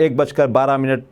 1:12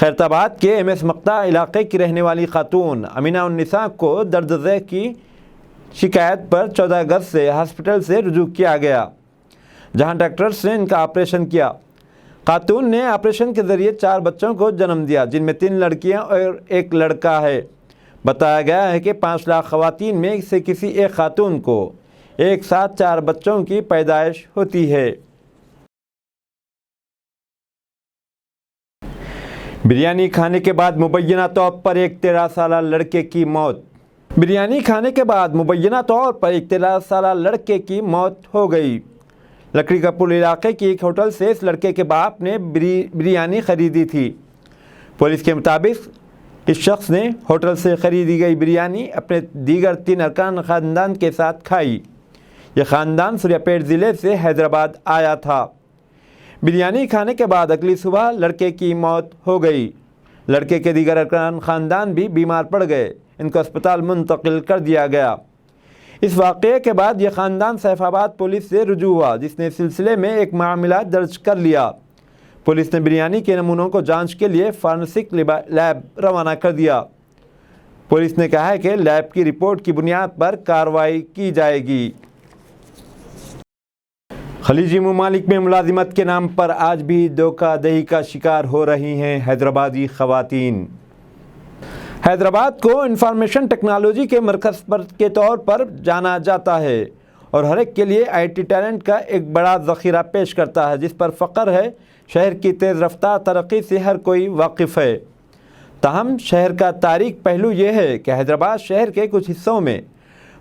خیرت آباد کے MS مقطع علاقے کی رہنے والی خاتون امینہ النساء کو درد ذیل کی شکایت پر 14 اگست سے ہاسپٹل سے رجوع کیا گیا، جہاں ڈاکٹرز نے ان کا آپریشن کیا۔ خاتون نے آپریشن کے ذریعے 4 بچوں کو جنم دیا، جن میں 3 لڑکیاں اور 1 لڑکا ہے۔ بتایا گیا ہے کہ 5 لاکھ خواتین میں سے کسی ایک خاتون کو ایک ساتھ 4 بچوں کی پیدائش ہوتی ہے۔ بریانی کھانے کے بعد مبینہ طور پر ایک 13 سالہ لڑکے کی موت۔ بریانی کھانے کے بعد مبینہ طور پر ایک 13 سالہ لڑکے کی موت ہو گئی۔ لکڑی کا پل علاقے کی ایک ہوٹل سے اس لڑکے کے باپ نے بریانی خریدی تھی۔ پولیس کے مطابق اس شخص نے ہوٹل سے خریدی گئی بریانی اپنے دیگر 3 ارکان خاندان کے ساتھ کھائی۔ یہ خاندان سوریہ پیٹ ضلع سے حیدرآباد آیا تھا۔ بریانی کھانے کے بعد اگلی صبح لڑکے کی موت ہو گئی۔ لڑکے کے دیگر ارکان خاندان بھی بیمار پڑ گئے، ان کو اسپتال منتقل کر دیا گیا۔ اس واقعے کے بعد یہ خاندان سیف آباد پولیس سے رجوع ہوا، جس نے اس سلسلے میں ایک معاملہ درج کر لیا۔ پولیس نے بریانی کے نمونوں کو جانچ کے لیے فارنسک لیب روانہ کر دیا۔ پولیس نے کہا ہے کہ لیب کی رپورٹ کی بنیاد پر کارروائی کی جائے گی۔ خلیجی ممالک میں ملازمت کے نام پر آج بھی دھوکہ دہی کا شکار ہو رہی ہیں حیدرآبادی خواتین۔ حیدرآباد کو انفارمیشن ٹیکنالوجی کے مرکز کے طور پر جانا جاتا ہے اور ہر ایک کے لیے IT ٹیلنٹ کا ایک بڑا ذخیرہ پیش کرتا ہے، جس پر فخر ہے۔ شہر کی تیز رفتار ترقی سے ہر کوئی واقف ہے۔ تاہم شہر کا تاریک پہلو یہ ہے کہ حیدرآباد شہر کے کچھ حصوں میں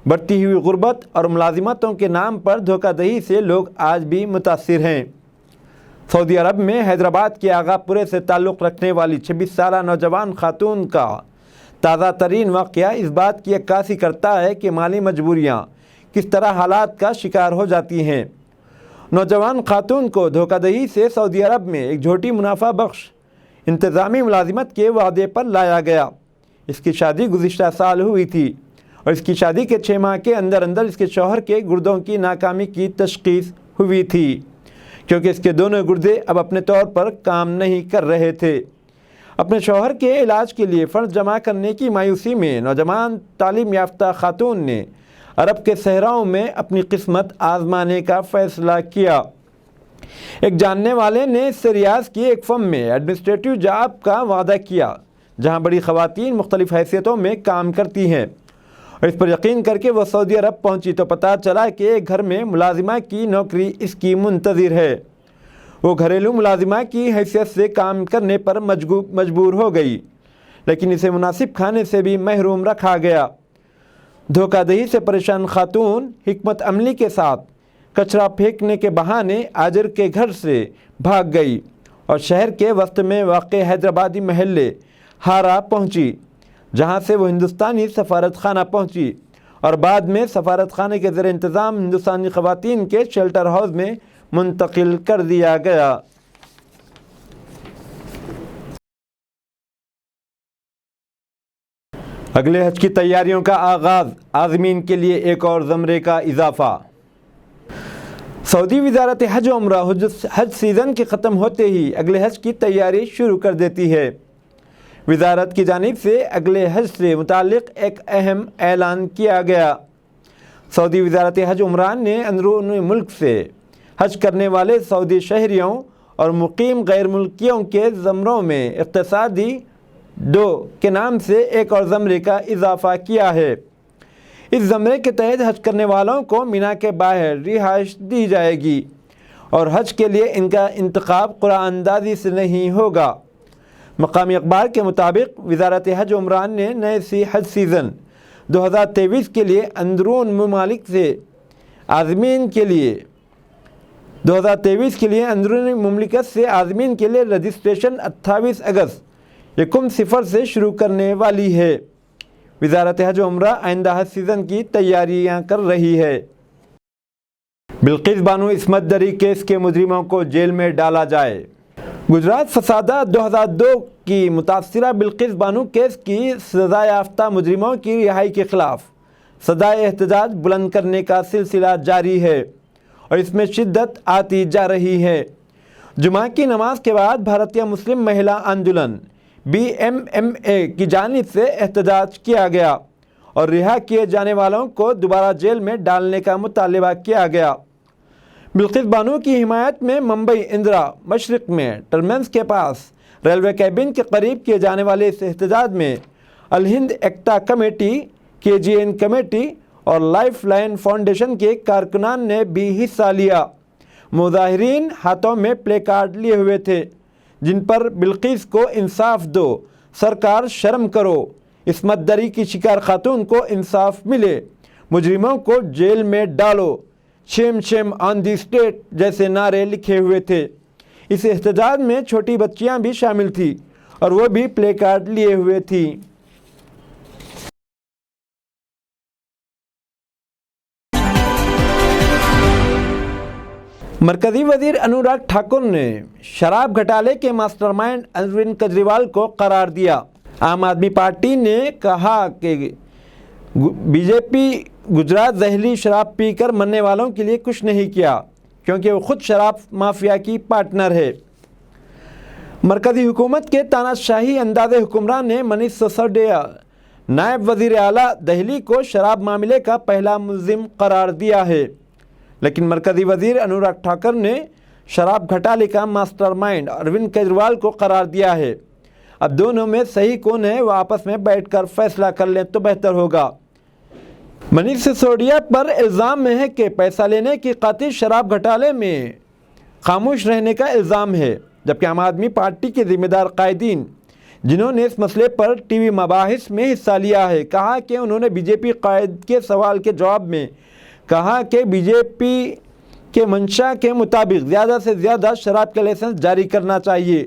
بڑھتی ہوئی غربت اور ملازمتوں کے نام پر دھوکہ دہی سے لوگ آج بھی متاثر ہیں۔ سعودی عرب میں حیدرآباد کے آغا پورے سے تعلق رکھنے والی 26 سالہ نوجوان خاتون کا تازہ ترین واقعہ اس بات کی عکاسی کرتا ہے کہ مالی مجبوریاں کس طرح حالات کا شکار ہو جاتی ہیں۔ نوجوان خاتون کو دھوکہ دہی سے سعودی عرب میں ایک جھوٹی منافع بخش انتظامی ملازمت کے وعدے پر لایا گیا۔ اس کی شادی گزشتہ سال ہوئی تھی اور اس کی شادی کے 6 ماہ کے اندر اس کے شوہر کے گردوں کی ناکامی کی تشخیص ہوئی تھی، کیونکہ اس کے دونوں گردے اب اپنے طور پر کام نہیں کر رہے تھے۔ اپنے شوہر کے علاج کے لیے فنڈ جمع کرنے کی مایوسی میں نوجوان تعلیم یافتہ خاتون نے عرب کے صحراؤں میں اپنی قسمت آزمانے کا فیصلہ کیا۔ ایک جاننے والے نے اس سے ریاض کی ایک فرم میں ایڈمنسٹریٹو جاب کا وعدہ کیا، جہاں بڑی خواتین مختلف حیثیتوں میں کام کرتی ہیں، اور اس پر یقین کر کے وہ سعودی عرب پہنچی تو پتہ چلا کہ ایک گھر میں ملازمہ کی نوکری اس کی منتظر ہے۔ وہ گھریلو ملازمہ کی حیثیت سے کام کرنے پر مجبور ہو گئی، لیکن اسے مناسب کھانے سے بھی محروم رکھا گیا۔ دھوکہ دہی سے پریشان خاتون حکمت عملی کے ساتھ کچرا پھینکنے کے بہانے آجر کے گھر سے بھاگ گئی اور شہر کے وسط میں واقع حیدرآبادی محلے ہارا پہنچی، جہاں سے وہ ہندوستانی سفارت خانہ پہنچی اور بعد میں سفارت خانے کے زیر انتظام ہندوستانی خواتین کے شیلٹر ہاؤس میں منتقل کر دیا گیا۔ اگلے حج کی تیاریوں کا آغاز، عازمین کے لیے ایک اور زمرے کا اضافہ۔ سعودی وزارت حج و عمرہ حج سیزن کے ختم ہوتے ہی اگلے حج کی تیاری شروع کر دیتی ہے۔ وزارت کی جانب سے اگلے حج سے متعلق ایک اہم اعلان کیا گیا۔ سعودی وزارت حج عمرہ نے اندرون ملک سے حج کرنے والے سعودی شہریوں اور مقیم غیر ملکیوں کے زمروں میں اقتصادی 2 کے نام سے ایک اور زمرے کا اضافہ کیا ہے۔ اس زمرے کے تحت حج کرنے والوں کو مینا کے باہر رہائش دی جائے گی اور حج کے لیے ان کا انتخاب قرعہ اندازی سے نہیں ہوگا۔ مقامی اخبار کے مطابق وزارت حج عمرہ نے نئے حج سیزن 2023 کے لیے اندرون ممالک سے عازمین کے لیے 2023 کے لیے اندرون مملکت سے عازمین کے لیے رجسٹریشن 28 اگست 1 سے شروع کرنے والی ہے۔ وزارت حج عمرہ آئندہ حج سیزن کی تیاریاں کر رہی ہے۔ بلقیس بانو عصمت دری کیس کے مجرموں کو جیل میں ڈالا جائے۔ گجرات فسادات 2002 کی متاثرہ بلقیس بانو کیس کی سزا یافتہ مجرموں کی رہائی کے خلاف صدائے احتجاج بلند کرنے کا سلسلہ جاری ہے اور اس میں شدت آتی جا رہی ہے۔ جمعہ کی نماز کے بعد بھارتیہ مسلم مہیلا آندولن BMMA کی جانب سے احتجاج کیا گیا اور رہا کیے جانے والوں کو دوبارہ جیل میں ڈالنے کا مطالبہ کیا گیا۔ بلقیس بانو کی حمایت میں ممبئی اندرا مشرق میں ٹرمینس کے پاس ریلوے کیبن کے قریب کیے جانے والے اس احتجاج میں الہند ایکتا کمیٹی، KGN کمیٹی اور لائف لائن فاؤنڈیشن کے کارکنان نے بھی حصہ لیا۔ مظاہرین ہاتھوں میں پلے کارڈ لیے ہوئے تھے جن پر بلقیس کو انصاف دو، سرکار شرم کرو، عصمت دری کی شکار خاتون کو انصاف ملے، مجرموں کو جیل میں ڈالو، شیم شیم آن دی اسٹیٹ جیسے نعرے لکھے ہوئے تھے۔ اس احتجاج میں چھوٹی بچیاں بھی شامل تھیں اور وہ بھی پلے کارڈ لیے ہوئے تھیں۔ مرکزی وزیر انوراگ ٹھاکر نے شراب گھوٹالے کے ماسٹر مائنڈ اروند کیجریوال کو قرار دیا۔ عام آدمی پارٹی نے کہا کہ BJP گجرات زہریلی شراب پی کر مرنے والوں کے لیے کچھ نہیں کیا کیونکہ وہ خود شراب مافیا کی پارٹنر ہے۔ مرکزی حکومت کے تاناشاہی انداز حکمران نے منیش سسودیا نائب وزیر اعلیٰ دہلی کو شراب معاملے کا پہلا ملزم قرار دیا ہے، لیکن مرکزی وزیر انوراگ ٹھاکر نے شراب گھوٹالے کا ماسٹر مائنڈ اروند کیجریوال کو قرار دیا ہے۔ اب دونوں میں صحیح کون ہے وہ آپس میں بیٹھ کر فیصلہ کر لیں تو بہتر ہوگا۔ منیش سسودیا پر الزام ہے کہ پیسہ لینے کی خاطر شراب گھوٹالے میں خاموش رہنے کا الزام ہے، جبکہ عام آدمی پارٹی کے ذمہ دار قائدین جنہوں نے اس مسئلے پر ٹی وی مباحث میں حصہ لیا ہے کہا کہ انہوں نے BJP قائد کے سوال کے جواب میں کہا کہ BJP کے منشا کے مطابق زیادہ سے زیادہ شراب کے لائسنس جاری کرنا چاہیے،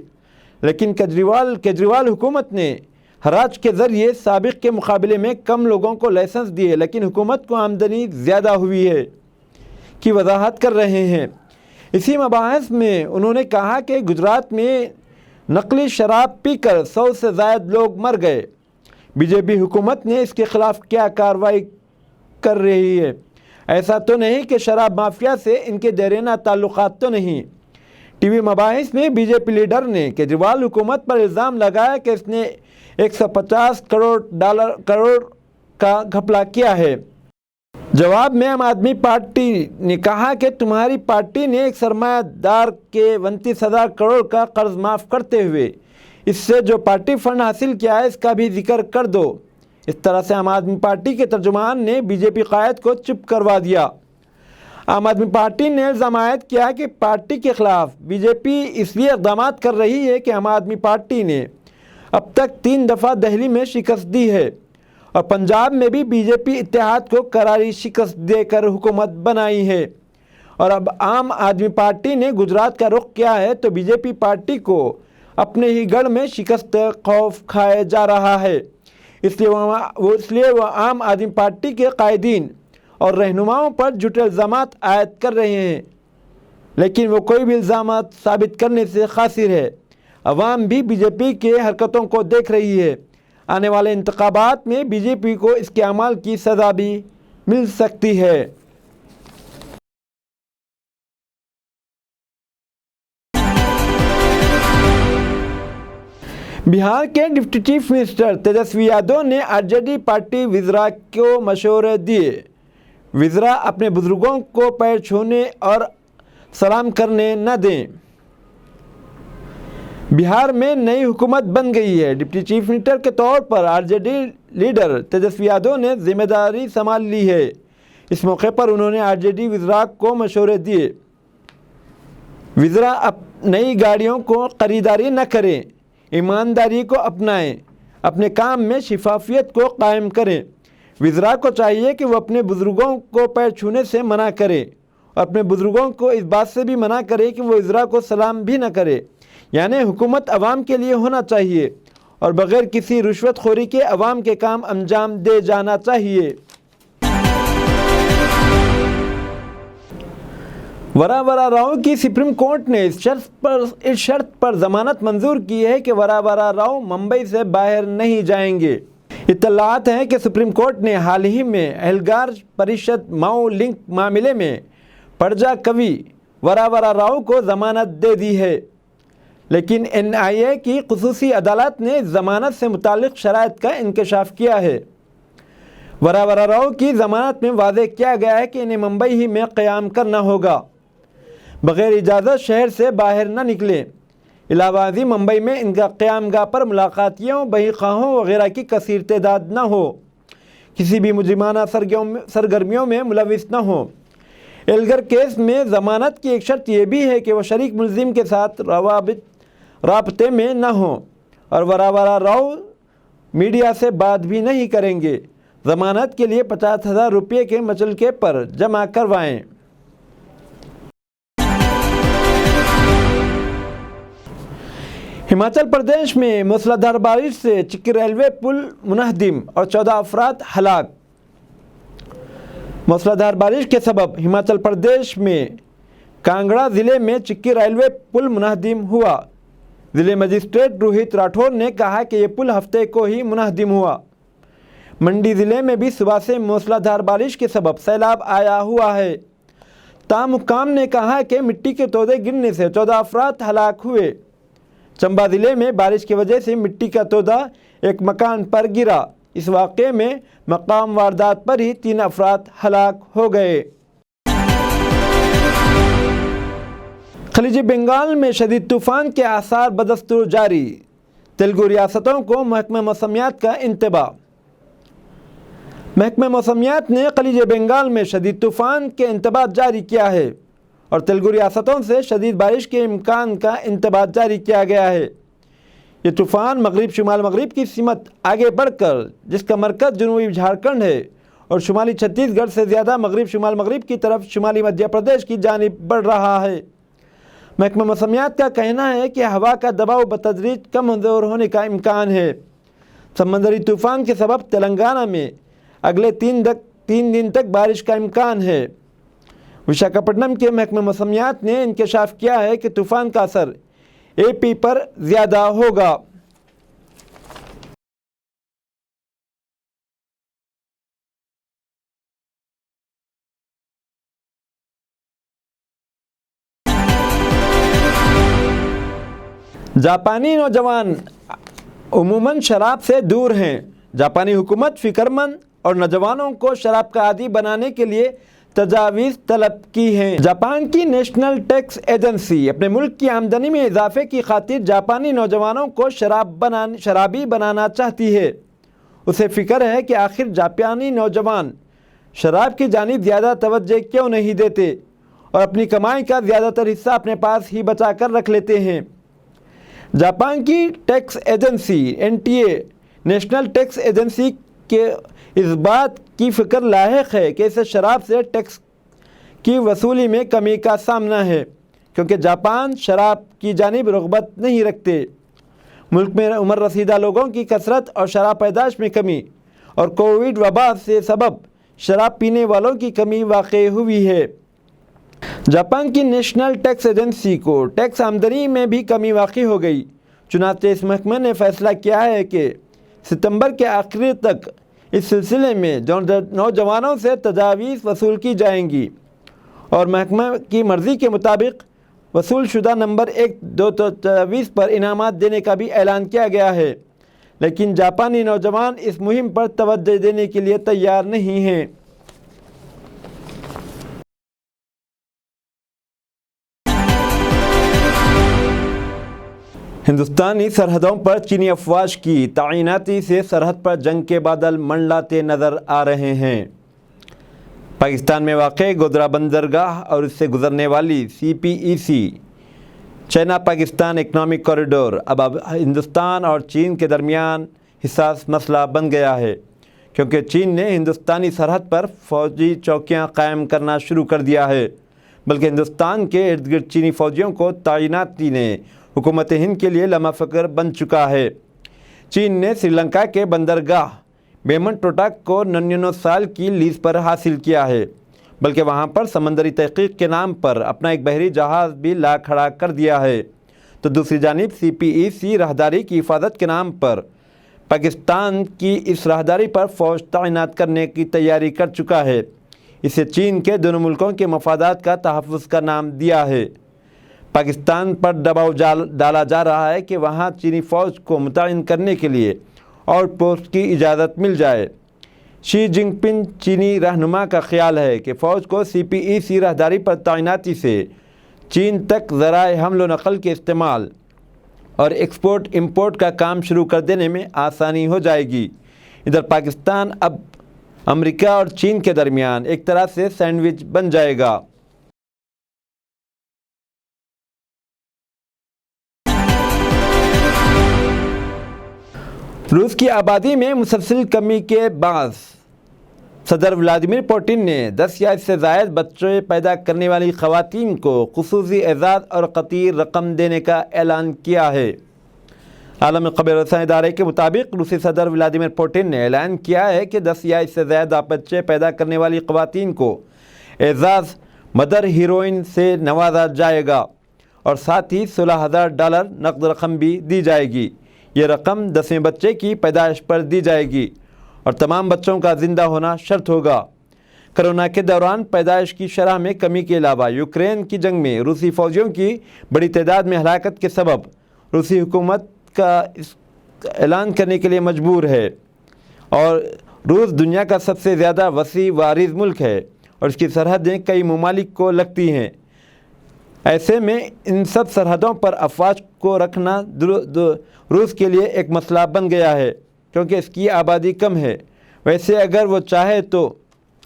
لیکن کیجریوال حکومت نے حراج کے ذریعے سابق کے مقابلے میں کم لوگوں کو لائسنس دیے لیکن حکومت کو آمدنی زیادہ ہوئی ہے کی وضاحت کر رہے ہیں۔ اسی مباحث میں انہوں نے کہا کہ گجرات میں نقلی شراب پی کر 100 سے زائد لوگ مر گئے۔ BJP حکومت نے اس کے خلاف کیا کارروائی کر رہی ہے؟ ایسا تو نہیں کہ شراب مافیا سے ان کے دیرینہ تعلقات تو نہیں۔ ٹی وی مباحث میں BJP لیڈر نے کیجریوال حکومت پر الزام لگایا کہ اس نے 150 کروڑ کا گھپلہ کیا ہے۔ جواب میں عام آدمی پارٹی نے کہا کہ تمہاری پارٹی نے ایک سرمایہ دار کے 29,000 کروڑ کا قرض معاف کرتے ہوئے اس سے جو پارٹی فنڈ حاصل کیا ہے اس کا بھی ذکر کر دو۔ اس طرح سے عام آدمی پارٹی کے ترجمان نے BJP قائد کو چپ کروا دیا۔ عام آدمی پارٹی نے الزام عائد کیا کہ پارٹی کے خلاف BJP اس لیے اقدامات کر رہی ہے کہ عام آدمی پارٹی نے اب تک 3 دفعہ دہلی میں شکست دی ہے اور پنجاب میں بھی BJP اتحاد کو کراری شکست دے کر حکومت بنائی ہے، اور اب عام آدمی پارٹی نے گجرات کا رخ کیا ہے تو BJP پارٹی کو اپنے ہی گڑھ میں شکست خوف کھائے جا رہا ہے۔ اس لیے وہ عام آدمی پارٹی کے قائدین اور رہنماؤں پر جھوٹے الزامات عائد کر رہے ہیں، لیکن وہ کوئی بھی الزامات ثابت کرنے سے قاصر ہے۔ عوام بھی BJP کے حرکتوں کو دیکھ رہی ہے۔ آنے والے انتخابات میں BJP کو اس کے اعمال کی سزا بھی مل سکتی ہے۔ بہار کے deputy chief minister Tejashwi Yadav نے RJD پارٹی وزراء کو مشورے دیے۔ وزراء اپنے بزرگوں کو پیر چھونے اور سلام کرنے نہ دیں۔ بہار میں نئی حکومت بن گئی ہے۔ ڈپٹی چیف منسٹر کے طور پر RJD لیڈر تیجسوی یادو نے ذمہ داری سنبھال لی ہے۔ اس موقع پر انہوں نے RJD وزراء کو مشورے دیے۔ وزراء نئی گاڑیوں کو خریداری نہ کریں، ایمانداری کو اپنائیں، اپنے کام میں شفافیت کو قائم کریں۔ وزراء کو چاہیے کہ وہ اپنے بزرگوں کو پیر چھونے سے منع کریں اور اپنے بزرگوں کو اس بات سے بھی منع کرے کہ وہ وزراء کو سلام بھی نہ کرے۔ یعنی حکومت عوام کے لیے ہونا چاہیے اور بغیر کسی رشوت خوری کے عوام کے کام انجام دے جانا چاہیے۔ وراوارا راؤ کی سپریم کورٹ نے اس شرط پر ضمانت منظور کی ہے کہ وراوارا راؤ ممبئی سے باہر نہیں جائیں گے۔ اطلاعات ہیں کہ سپریم کورٹ نے حال ہی میں اہلکار پریشد ماؤ لنک معاملے میں پرجا کوی وراوارا راؤ کو ضمانت دے دی ہے، لیکن NIA کی خصوصی عدالت نے ضمانت سے متعلق شرائط کا انکشاف کیا ہے۔ وراورا راؤ کی ضمانت میں واضح کیا گیا ہے کہ انہیں ممبئی ہی میں قیام کرنا ہوگا، بغیر اجازت شہر سے باہر نہ نکلیں۔ علاوہ ازیں ممبئی میں ان کا قیام گاہ پر ملاقاتیوں، بہی خواہوں وغیرہ کی کثیر تعداد نہ ہو، کسی بھی مجرمانہ سرگرمیوں میں ملوث نہ ہو۔ ایلگر کیس میں ضمانت کی ایک شرط یہ بھی ہے کہ وہ شریک ملزم کے ساتھ رابطے میں نہ ہوں، اور وراورا راؤ میڈیا سے بات بھی نہیں کریں گے۔ ضمانت کے لیے 50,000 روپے کے مچلکے پر جمع کروائیں۔ ہماچل پردیش میں موسلادھار بارش سے چکی ریلوے پل منہدم اور 14 افراد ہلاک۔ موسلادھار بارش کے سبب ہماچل پردیش میں کانگڑا ضلع میں چکی ریلوے پل منہدم ہوا۔ ضلع مجسٹریٹ روہت راٹھور نے کہا کہ یہ پل ہفتے کو ہی منہدم ہوا۔ منڈی ضلع میں بھی صبح سے موسلادھار بارش کے سبب سیلاب آیا ہوا ہے۔ تاہم حکام نے کہا کہ مٹی کے تودے گرنے سے 14 افراد ہلاک ہوئے۔ چمبا ضلع میں بارش کی وجہ سے مٹی کا تودا ایک مکان پر گرا۔ اس واقعے میں مقام واردات پر ہی 3 افراد ہلاک ہو گئے۔ خلیج بنگال میں شدید طوفان کے آثار بدستور جاری، تیلگو ریاستوں کو محکمہ موسمیات کا انتباہ۔ محکمہ موسمیات نے خلیج بنگال میں شدید طوفان کے انتباہ جاری کیا ہے اور تیلگو ریاستوں سے شدید بارش کے امکان کا انتباہ جاری کیا گیا ہے۔ یہ طوفان مغرب شمال مغرب کی سمت آگے بڑھ کر، جس کا مرکز جنوبی جھارکھنڈ ہے اور شمالی چھتیس گڑھ سے زیادہ مغرب شمال مغرب کی طرف شمالی مدھیہ پردیش کی جانب بڑھ رہا ہے۔ محکمہ موسمیات کا کہنا ہے کہ ہوا کا دباؤ بتدریج کمزور ہونے کا امکان ہے۔ سمندری طوفان کے سبب تلنگانہ میں اگلے 3 دن تک بارش کا امکان ہے۔ وشاکھاپٹنم کے محکمہ موسمیات نے انکشاف کیا ہے کہ طوفان کا اثر AP پر زیادہ ہوگا۔ جاپانی نوجوان عموماً شراب سے دور ہیں۔ جاپانی حکومت فکر مند اور نوجوانوں کو شراب کا عادی بنانے کے لیے تجاویز طلب کی ہیں۔ جاپان کی نیشنل ٹیکس ایجنسی اپنے ملک کی آمدنی میں اضافے کی خاطر جاپانی نوجوانوں کو شرابی بنانا چاہتی ہے۔ اسے فکر ہے کہ آخر جاپانی نوجوان شراب کی جانب زیادہ توجہ کیوں نہیں دیتے اور اپنی کمائی کا زیادہ تر حصہ اپنے پاس ہی بچا کر رکھ لیتے ہیں۔ جاپان کی tax agency NTA national tax agency کے اس بات کی فکر لاحق ہے کہ اسے شراب سے ٹیکس کی وصولی میں کمی کا سامنا ہے، کیونکہ جاپان شراب کی جانب رغبت نہیں رکھتے۔ ملک میں عمر رسیدہ لوگوں کی کثرت اور شراب پیدائش میں کمی اور کووڈ وبا سے سبب شراب پینے والوں کی کمی واقع ہوئی ہے۔ جاپان کی نیشنل ٹیکس ایجنسی کو ٹیکس آمدنی میں بھی کمی واقع ہو گئی، چنانچہ اس محکمے نے فیصلہ کیا ہے کہ ستمبر کے آخر تک اس سلسلے میں نوجوانوں سے تجاویز وصول کی جائیں گی اور محکمہ کی مرضی کے مطابق وصول شدہ نمبر 1-2 تجاویز پر انعامات دینے کا بھی اعلان کیا گیا ہے، لیکن جاپانی نوجوان اس مہم پر توجہ دینے کے لیے تیار نہیں ہیں۔ ہندوستانی سرحدوں پر چینی افواج کی تعیناتی سے سرحد پر جنگ کے بادل منڈلاتے نظر آ رہے ہیں۔ پاکستان میں واقع گودرا بندرگاہ اور اس سے گزرنے والی CPEC China Pakistan economic corridor اب ہندوستان اور چین کے درمیان حساس مسئلہ بن گیا ہے، کیونکہ چین نے ہندوستانی سرحد پر فوجی چوکیاں قائم کرنا شروع کر دیا ہے، بلکہ ہندوستان کے ارد گرد چینی فوجیوں کو تعیناتی نے حکومت ہند کے لیے لمحہ فکر بن چکا ہے۔ چین نے سری لنکا کے بندرگاہ بیمن ٹوٹاک کو 99 سال کی لیز پر حاصل کیا ہے، بلکہ وہاں پر سمندری تحقیق کے نام پر اپنا ایک بحری جہاز بھی لا کھڑا کر دیا ہے، تو دوسری جانب CPEC راہداری کی حفاظت کے نام پر پاکستان کی اس راہداری پر فوج تعینات کرنے کی تیاری کر چکا ہے۔ اسے چین کے دونوں ملکوں کے مفادات کا تحفظ کا نام دیا ہے۔ پاکستان پر دباؤ ڈالا جا رہا ہے کہ وہاں چینی فوج کو متعین کرنے کے لیے آؤٹ پوسٹ کی اجازت مل جائے۔ شی جن پنگ چینی رہنما کا خیال ہے کہ فوج کو CPEC راہداری پر تعیناتی سے چین تک ذرائع حمل و نقل کے استعمال اور ایکسپورٹ امپورٹ کا کام شروع کر دینے میں آسانی ہو جائے گی۔ ادھر پاکستان اب امریکہ اور چین کے درمیان ایک طرح سے سینڈوچ بن جائے گا۔ روس کی آبادی میں مسلسل کمی کے باعث صدر ولادیمیر پوٹن نے 10 یا اس سے زائد بچے پیدا کرنے والی خواتین کو خصوصی اعزاز اور قطعی رقم دینے کا اعلان کیا ہے۔ عالمی خبر رساں ادارے کے مطابق روسی صدر ولادیمیر پوٹن نے اعلان کیا ہے کہ 10 یا اس سے زیادہ بچے پیدا کرنے والی خواتین کو اعزاز مدر ہیروئن سے نوازا جائے گا اور ساتھ ہی $16,000 نقد رقم بھی دی جائے گی۔ یہ رقم 10ویں بچے کی پیدائش پر دی جائے گی اور تمام بچوں کا زندہ ہونا شرط ہوگا۔ کرونا کے دوران پیدائش کی شرح میں کمی کے علاوہ یوکرین کی جنگ میں روسی فوجیوں کی بڑی تعداد میں ہلاکت کے سبب روسی حکومت کا اعلان کرنے کے لیے مجبور ہے اور روس دنیا کا سب سے زیادہ وسیع و عریض ملک ہے اور اس کی سرحدیں کئی ممالک کو لگتی ہیں۔ ایسے میں ان سب سرحدوں پر افواج کو رکھنا روس کے لیے ایک مسئلہ بن گیا ہے کیونکہ اس کی آبادی کم ہے۔ ویسے اگر وہ چاہے تو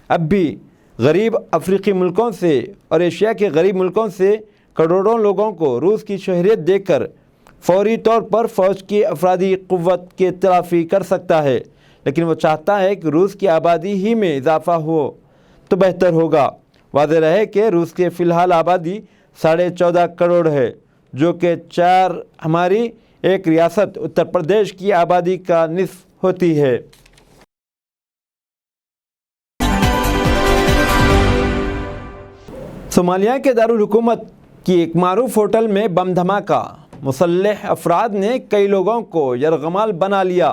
اب بھی غریب افریقی ملکوں سے اور ایشیا کے غریب ملکوں سے کروڑوں لوگوں کو روس کی شہریت دے کر فوری طور پر فوج کی افرادی قوت کی تلافی کر سکتا ہے، لیکن وہ چاہتا ہے کہ روس کی آبادی ہی میں اضافہ ہو تو بہتر ہوگا۔ واضح رہے کہ روس کی فی الحال آبادی 14.5 کروڑ ہے، جو کہ ہماری ایک ریاست اتر پردیش کی آبادی کا نصف ہوتی ہے۔ صومالیہ کے دارالحکومت کی ایک معروف ہوٹل میں بم دھماکہ، مسلح افراد نے کئی لوگوں کو یرغمال بنا لیا،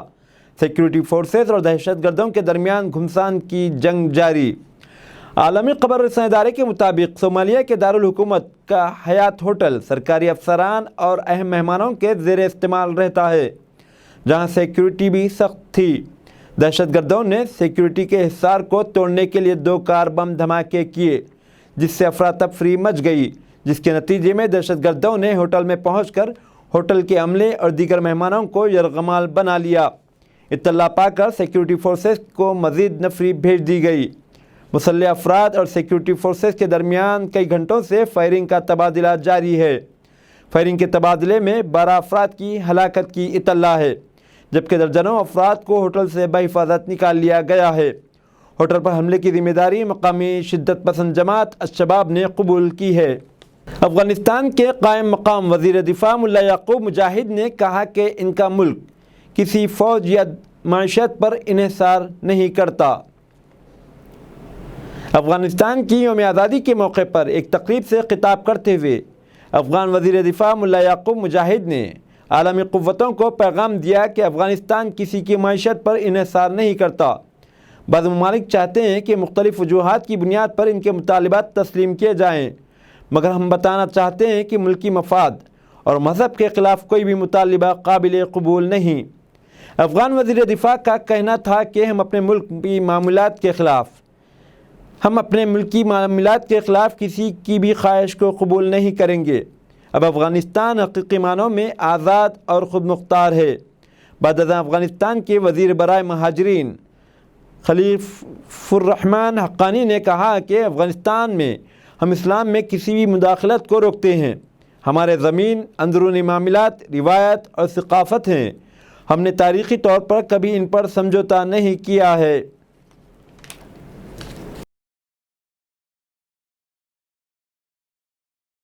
سیکیورٹی فورسز اور دہشت گردوں کے درمیان گھمسان کی جنگ جاری۔ عالمی خبر رساں ادارے کے مطابق صومالیہ کے دارالحکومت کا حیات ہوٹل سرکاری افسران اور اہم مہمانوں کے زیر استعمال رہتا ہے، جہاں سیکیورٹی بھی سخت تھی۔ دہشت گردوں نے سیکیورٹی کے حصار کو توڑنے کے لیے 2 کار بم دھماکے کیے، جس سے افراتفری مچ گئی، جس کے نتیجے میں دہشت گردوں نے ہوٹل میں پہنچ کر ہوٹل کے عملے اور دیگر مہمانوں کو یرغمال بنا لیا۔ اطلاع پا کر سیکیورٹی فورسز کو مزید نفری بھیج دی گئی۔ مسلح افراد اور سیکیورٹی فورسز کے درمیان کئی گھنٹوں سے فائرنگ کا تبادلہ جاری ہے۔ فائرنگ کے تبادلے میں 12 افراد کی ہلاکت کی اطلاع ہے، جبکہ درجنوں افراد کو ہوٹل سے بحفاظت نکال لیا گیا ہے۔ ہوٹل پر حملے کی ذمہ داری مقامی شدت پسند جماعت الشباب نے قبول کی ہے۔ افغانستان کے قائم مقام وزیر دفاع ملا یعقوب مجاہد نے کہا کہ ان کا ملک کسی فوج یا معیشت پر انحصار نہیں کرتا۔ افغانستان کی یوم آزادی کے موقع پر ایک تقریب سے خطاب کرتے ہوئے افغان وزیر دفاع ملا یعقوب مجاہد نے عالمی قوتوں کو پیغام دیا کہ افغانستان کسی کی معیشت پر انحصار نہیں کرتا۔ بعض ممالک چاہتے ہیں کہ مختلف وجوہات کی بنیاد پر ان کے مطالبات تسلیم کیے جائیں، مگر ہم بتانا چاہتے ہیں کہ ملکی مفاد اور مذہب کے خلاف کوئی بھی مطالبہ قابل قبول نہیں۔ افغان وزیر دفاع کا کہنا تھا کہ ہم اپنے ملکی معاملات کے خلاف کسی کی بھی خواہش کو قبول نہیں کریں گے۔ اب افغانستان حقیقی معنوں میں آزاد اور خود مختار ہے۔ بعد ازاں افغانستان کے وزیر برائے مہاجرین خلیف الرحمن حقانی نے کہا کہ افغانستان میں ہم اسلام میں کسی بھی مداخلت کو روکتے ہیں۔ ہمارے زمین، اندرونی معاملات، روایت اور ثقافت ہیں۔ ہم نے تاریخی طور پر کبھی ان پر سمجھوتہ نہیں کیا ہے۔